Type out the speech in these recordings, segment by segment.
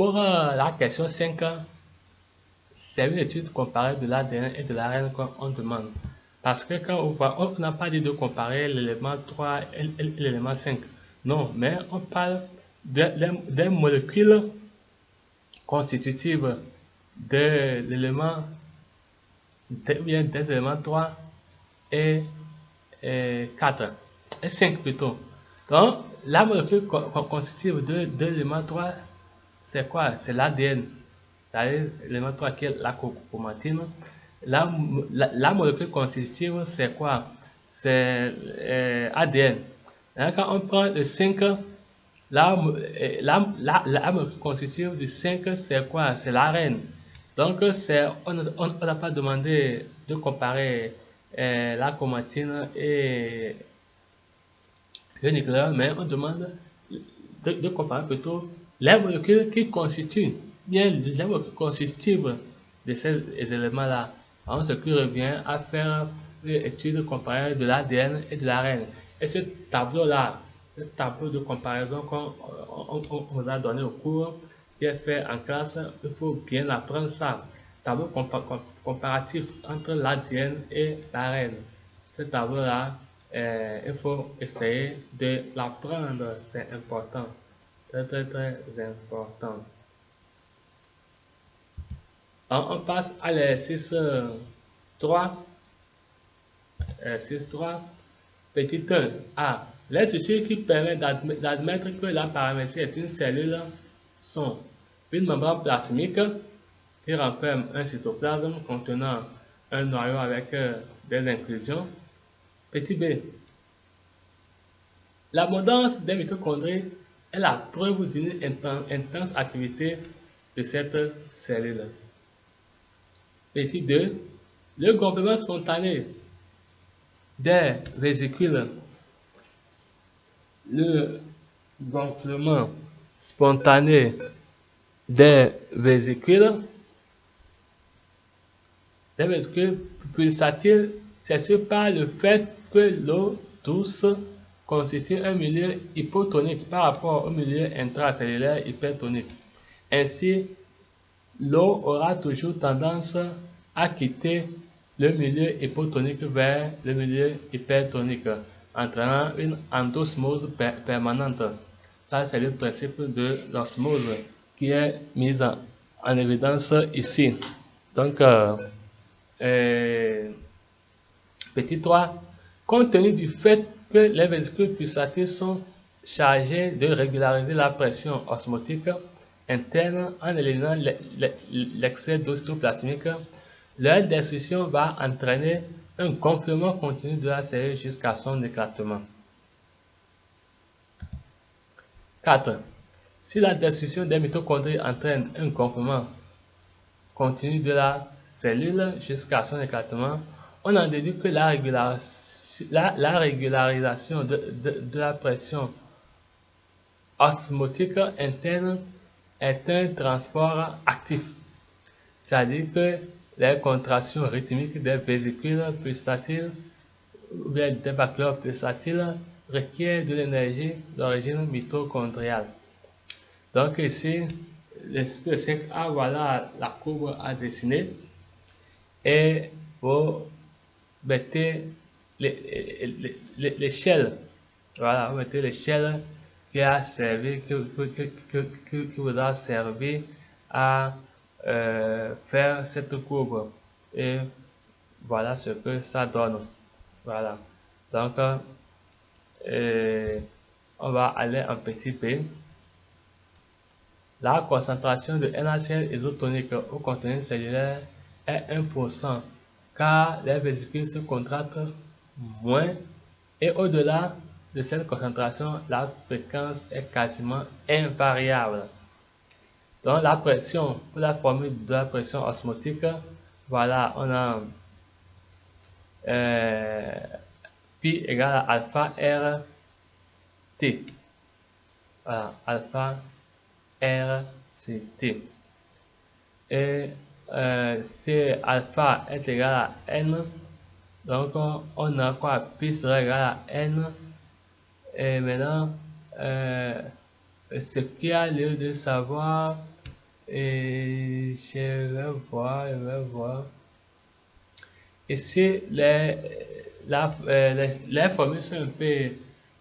Pour la question 5, c'est une étude comparée de l'ADN et de l'ARN qu'on demande. Parce que quand on voit, on n'a pas dit de comparer l'élément 3 et l'élément 5. Non, mais on parle des molécules constitutives de l'élément, des éléments 3 et 4, et 5 plutôt. Donc, la molécule constitutive de l'élément 3, c'est quoi? C'est l'ADN. L'élément 3 qui est la chromatine. La molécule constitutive, c'est quoi? C'est ADN. Et quand on prend le 5, la molécule constitutive du 5, c'est quoi? C'est l'ARN. Donc, on n'a pas demandé de comparer la chromatine et le nucléaire, mais on demande de comparer plutôt les molécules qui constituent, bien les molécules constitutives de ces éléments-là. Alors, ce qui revient à faire une étude comparée de l'ADN et de l'ARN. Et ce tableau-là, ce tableau de comparaison qu'on vous a donné au cours, qui est fait en classe, il faut bien apprendre ça. Tableau comparatif entre l'ADN et l'ARN. Ce tableau-là, il faut essayer de l'apprendre, c'est important, très très très important. Alors, on passe à l'exercice 3. Exercice 3, petit 1. A. Les structures qui permettent d'admettre que la paramétrie est une cellule sont une membrane plasmique qui renferme un cytoplasme contenant un noyau avec des inclusions. Petit b. L'abondance des mitochondries est la preuve d'une intense activité de cette cellule. Petit 2. Le gonflement spontané des vésicules. Le gonflement spontané des vésicules pulsatiles s'explique par le fait que l'eau douce constitue un milieu hypotonique par rapport au milieu intracellulaire hypertonique. Ainsi, l'eau aura toujours tendance à quitter le milieu hypotonique vers le milieu hypertonique, entraînant une endosmose permanente. Ça, c'est le principe de l'osmose qui est mis en évidence ici. Donc, petit 3, compte tenu du fait que les vésicules pulsatiles sont chargées de régulariser la pression osmotique interne en éliminant l'excès d'eau cytoplasmique, leur destruction va entraîner un gonflement continu de la cellule jusqu'à son éclatement. 4. Si la destruction des mitochondries entraîne un gonflement continu de la cellule jusqu'à son éclatement, on en déduit que la régularisation de la pression osmotique interne est un transport actif, c'est-à-dire que les contractions rythmiques des vésicules pulsatiles ou bien des vacuoles pulsatiles requièrent de l'énergie d'origine mitochondriale. Donc ici, l'exercice 5A, voilà la courbe à dessiner et vous mettez l'échelle. Voilà, vous mettez l'échelle qui a servi, qui vous a servi à faire cette courbe. Et voilà ce que ça donne. Voilà. Donc, on va aller en petit b. La concentration de NaCl isotonique au contenu cellulaire est 1%, car les vésicules se contractent moins et au-delà de cette concentration, la fréquence est quasiment invariable. Donc la pression, pour la formule de la pression osmotique, voilà, on a pi égale à alpha R T. Voilà, alpha R C T. Et si alpha est égal à N, donc on a quoi? Pi sera égal à N. Et maintenant, ce qu'il y a lieu de savoir, Et je vais voir. Ici, les formules sont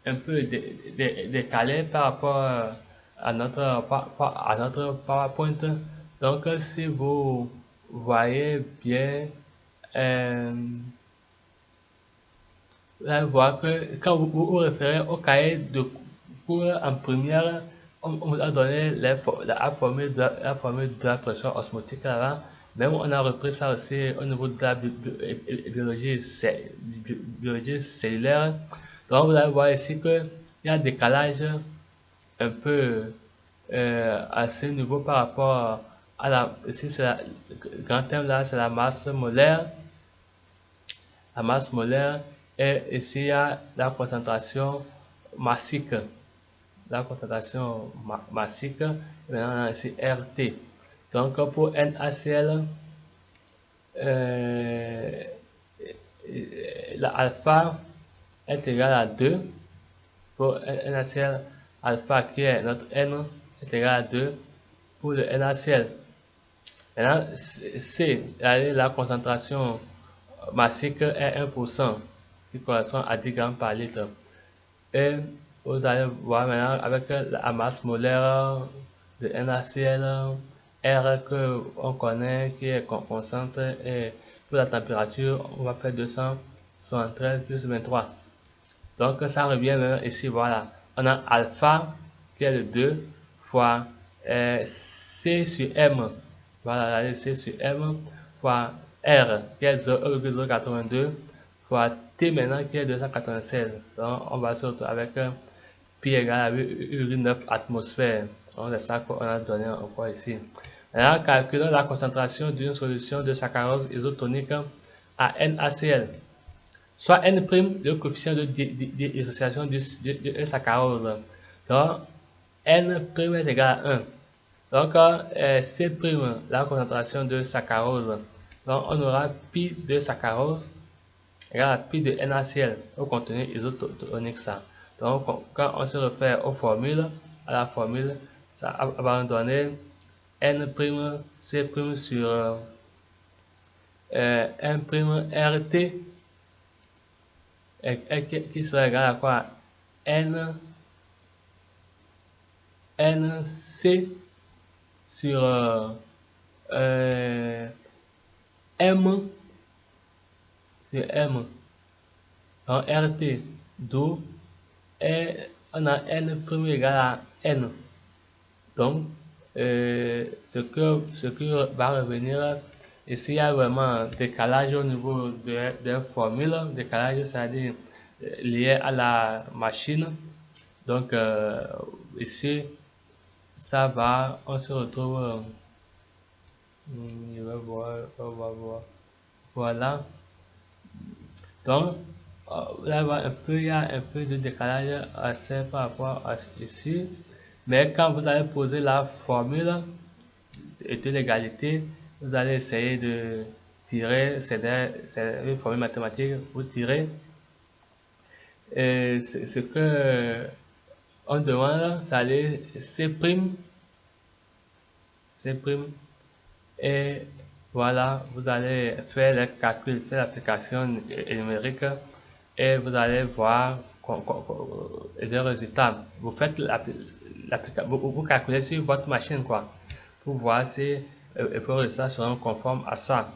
un peu décalées par rapport à notre PowerPoint. Donc, si vous voyez bien, euh, vous allez voir que quand vous référez au cahier de cours en première, on vous a donné la formule de la pression osmotique là, mais on a repris ça aussi au niveau de la biologie cellulaire. Donc vous allez voir ici qu'il y a un décalage un peu à ce niveau par rapport à ici c'est le grand thème là, c'est la masse molaire. La masse molaire, et ici il y a la concentration massique. La concentration massique, et maintenant ici RT. Donc pour NaCl, la alpha est égal à 2. Pour NaCl, alpha qui est notre N est égal à 2 pour le NaCl. Maintenant, C, la concentration massique est 1%, qui correspond à 10 grammes par litre. Et vous allez voir maintenant avec la masse molaire de NaCl, R que on connaît, qui est constante, et pour la température, on va faire 273 plus 23. Donc ça revient maintenant ici, voilà. On a alpha qui est le 2 fois C sur M. Voilà, C sur M fois R qui est 0,082 fois T maintenant qui est 296. Donc on va se retrouver avec pi égale à 8,9 atmosphères. Donc c'est ça qu'on a donné encore ici. Maintenant, calculons la concentration d'une solution de saccharose isotonique à NaCl. Soit N', le coefficient de dissociation de saccharose. Donc, N' est égal à 1. Donc, C', la concentration de saccharose. Donc, on aura pi de saccharose égale à pi de NaCl au contenu isotonique ça. Donc, quand on se réfère aux formules, à la formule, ça va nous donner N', C' sur N' RT qui sera égal à quoi? NC sur M sur M. Donc RT, d'où on a N' égal à N. Donc, ce qui va revenir ici, il y a vraiment un décalage au niveau des formules. Décalage, c'est-à-dire lié à la machine. Donc, ici, ça va, on se retrouve, je vais voir, voilà. Donc, là, il y a un peu de décalage assez par rapport à ici. Mais quand vous allez poser la formule de l'égalité, vous allez essayer de tirer, c'est une formule mathématique, vous tirez. Et ce que on demande, c'est aller C', et voilà, vous allez faire les calculs, faire l'application numérique, et vous allez voir les résultats. Vous faites vous calculez sur votre machine quoi, pour voir si vos résultats seront conformes à ça.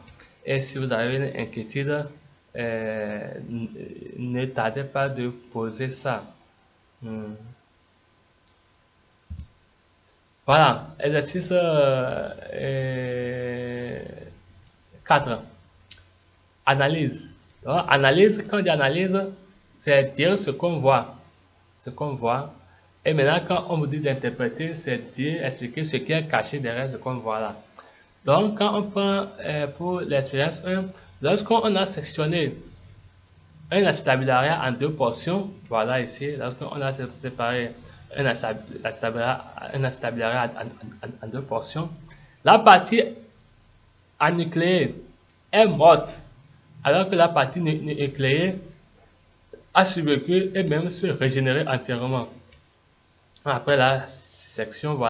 Et si vous avez une inquiétude, ne tardez pas de poser ça. Voilà, exercice 4. Analyse. Donc, analyse, quand on dit analyse, c'est dire ce qu'on voit. Ce qu'on voit. Et maintenant, quand on vous dit d'interpréter, c'est dire, expliquer ce qui est caché derrière ce qu'on voit là. Donc, quand on prend pour l'expérience 1, lorsqu'on a sectionné un acétabularia en 2 portions, voilà ici, lorsqu'on a séparé un acétabularia en 2 portions, la partie anucléée est morte, alors que la partie nucléée a survécu et même se régénérer entièrement. Après la section, voilà.